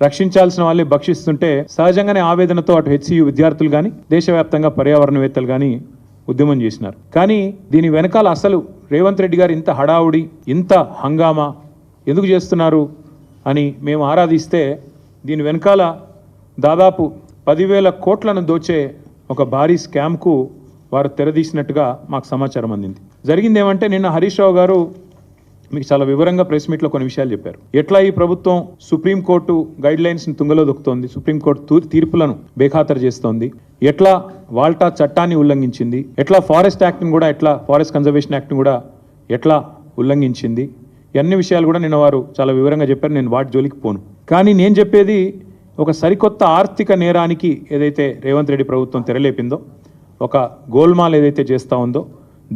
రక్షించాల్సిన వాళ్ళే భక్షిస్తుంటే సహజంగానే ఆవేదనతో అటు హెచ్సియు విద్యార్థులు కానీ దేశవ్యాప్తంగా పర్యావరణవేత్తలు కానీ ఉద్యమం చేసినారు. కానీ దీని వెనకాల అసలు రేవంత్ రెడ్డి గారు ఇంత హడావుడి, ఇంత హంగామా ఎందుకు చేస్తున్నారు అని మేము ఆరాధిస్తే దీని వెనకాల దాదాపు 10,000 కోట్లను దోచే ఒక భారీ స్కామ్కు వారు తెరదీసినట్టుగా మాకు సమాచారం అందింది. జరిగింది ఏమంటే, నిన్న హరీష్ రావు గారు మీకు చాలా వివరంగా ప్రెస్ మీట్లో కొన్ని విషయాలు చెప్పారు. ఎట్లా ఈ ప్రభుత్వం సుప్రీంకోర్టు గైడ్ లైన్స్ని తుంగలో దొక్కుతోంది, సుప్రీంకోర్టు తీర్పులను బేఖాతరు చేస్తోంది, ఎట్లా వాల్టా చట్టాన్ని ఉల్లంఘించింది, ఎట్లా ఫారెస్ట్ యాక్ట్ని కూడా, ఎట్లా ఫారెస్ట్ కన్జర్వేషన్ యాక్ట్ని కూడా ఎట్లా ఉల్లంఘించింది, అన్ని విషయాలు కూడా నిన్న వారు చాలా వివరంగా చెప్పారు. నేను వాటి జోలికి పోను. కానీ నేను చెప్పేది ఒక సరికొత్త ఆర్థిక నేరానికి ఏదైతే రేవంత్ రెడ్డి ప్రభుత్వం తెరలేపిందో, ఒక గోల్మాల్ ఏదైతే చేస్తూ ఉందో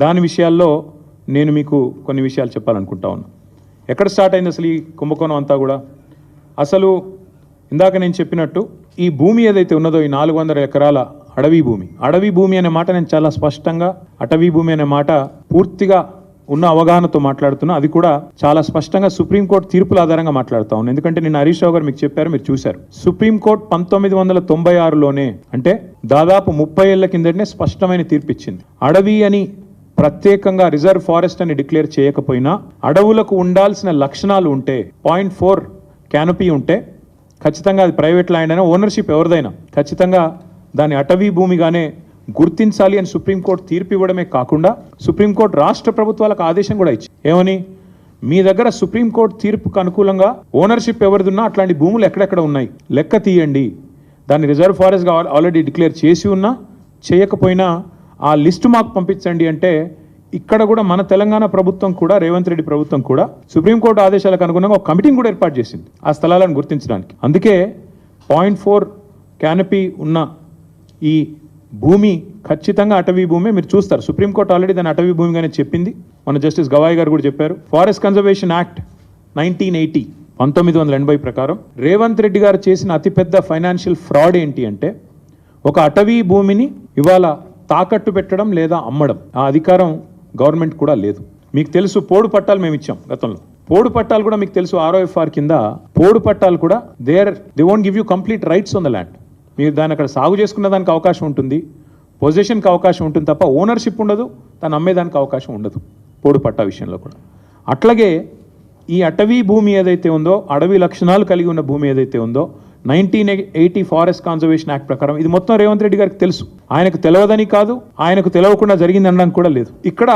దాని విషయాల్లో నేను మీకు కొన్ని విషయాలు చెప్పాలనుకుంటా ఉన్నా. ఎక్కడ స్టార్ట్ అయింది అసలు ఈ కుంభకోణం అంతా కూడా? అసలు ఇందాక నేను చెప్పినట్టు ఈ భూమి ఏదైతే ఉన్నదో, ఈ 400 ఎకరాల అడవి భూమి అనే మాట నేను చాలా స్పష్టంగా, అటవీ భూమి అనే మాట పూర్తిగా ఉన్న అవగాహనతో మాట్లాడుతున్నా. అది కూడా చాలా స్పష్టంగా సుప్రీంకోర్టు తీర్పుల ఆధారంగా మాట్లాడుతా ఉన్నాను. ఎందుకంటే నిన్న హరీష్ రావు గారు మీకు చెప్పారు, మీరు చూశారు. సుప్రీంకోర్టు 1996లోనే, అంటే దాదాపు 30 ఏళ్ల కిందటనే స్పష్టమైన తీర్పు ఇచ్చింది. అడవి అని ప్రత్యేకంగా రిజర్వ్ ఫారెస్ట్ అని డిక్లేర్ చేయకపోయినా అడవులకు ఉండాల్సిన లక్షణాలు ఉంటే, 0.4 క్యానపీ ఉంటే ఖచ్చితంగా అది ప్రైవేట్ ల్యాండ్ అయినా, ఓనర్షిప్ ఎవరిదైనా ఖచ్చితంగా దాని అటవీ భూమిగానే గుర్తించాలి అని సుప్రీంకోర్టు తీర్పు ఇవ్వడమే కాకుండా సుప్రీంకోర్టు రాష్ట్ర ప్రభుత్వాలకు ఆదేశం కూడా ఇచ్చింది. ఏమని? మీ దగ్గర సుప్రీంకోర్టు తీర్పుకు అనుకూలంగా ఓనర్షిప్ ఎవరిదున్నా అట్లాంటి భూములు ఎక్కడెక్కడ ఉన్నాయి లెక్క తీయండి, దాన్ని రిజర్వ్ ఫారెస్ట్గా ఆల్రెడీ డిక్లేర్ చేసి ఉన్నా చేయకపోయినా ఆ లిస్టు మాకు పంపించండి అంటే, ఇక్కడ కూడా మన తెలంగాణ ప్రభుత్వం కూడా, రేవంత్ రెడ్డి ప్రభుత్వం కూడా సుప్రీంకోర్టు ఆదేశాలకు అనుగుణంగా ఒక కమిటీని కూడా ఏర్పాటు చేసింది ఆ స్థలాలను గుర్తించడానికి. అందుకే 0.4 క్యానపీ ఉన్న ఈ భూమి ఖచ్చితంగా అటవీ భూమి. మీరు చూస్తారు, సుప్రీంకోర్టు ఆల్రెడీ దాన్ని అటవీ భూమిగానే చెప్పింది. మన జస్టిస్ గవాయ్ గారు కూడా చెప్పారు. ఫారెస్ట్ కన్జర్వేషన్ యాక్ట్ 1980 ప్రకారం రేవంత్ రెడ్డి గారు చేసిన అతిపెద్ద ఫైనాన్షియల్ ఫ్రాడ్ ఏంటి అంటే, ఒక అటవీ భూమిని ఇవాళ తాకట్టు పెట్టడం లేదా అమ్మడం, ఆ అధికారం గవర్నమెంట్ కూడా లేదు. మీకు తెలుసు, పోడు పట్టాలు మేము ఇచ్చాం గతంలో. పోడు పట్టాలు కూడా మీకు తెలుసు, ROFR కింద పోడు పట్టాలు కూడా they won't give you complete rights on the land. మీరు దాన్ని అక్కడ సాగు చేసుకున్న దానికి అవకాశం ఉంటుంది, పొజిషన్కి అవకాశం ఉంటుంది తప్ప ఓనర్షిప్ ఉండదు, దాన్ని అమ్మేదానికి అవకాశం ఉండదు పోడు పట్టా విషయంలో కూడా. అట్లాగే ఈ అటవీ భూమి ఏదైతే ఉందో, అడవి లక్షణాలు కలిగి ఉన్న భూమి ఏదైతే ఉందో, 1980 ఫారెస్ట్ కన్జర్వేషన్ యాక్ట్ ప్రకారం ఇది మొత్తం రేవంత్ రెడ్డి గారికి తెలుసు. ఆయనకు తెలియదని కాదు, ఆయనకు తెలియకుండా జరిగింది అనడానికి కూడా లేదు. ఇక్కడ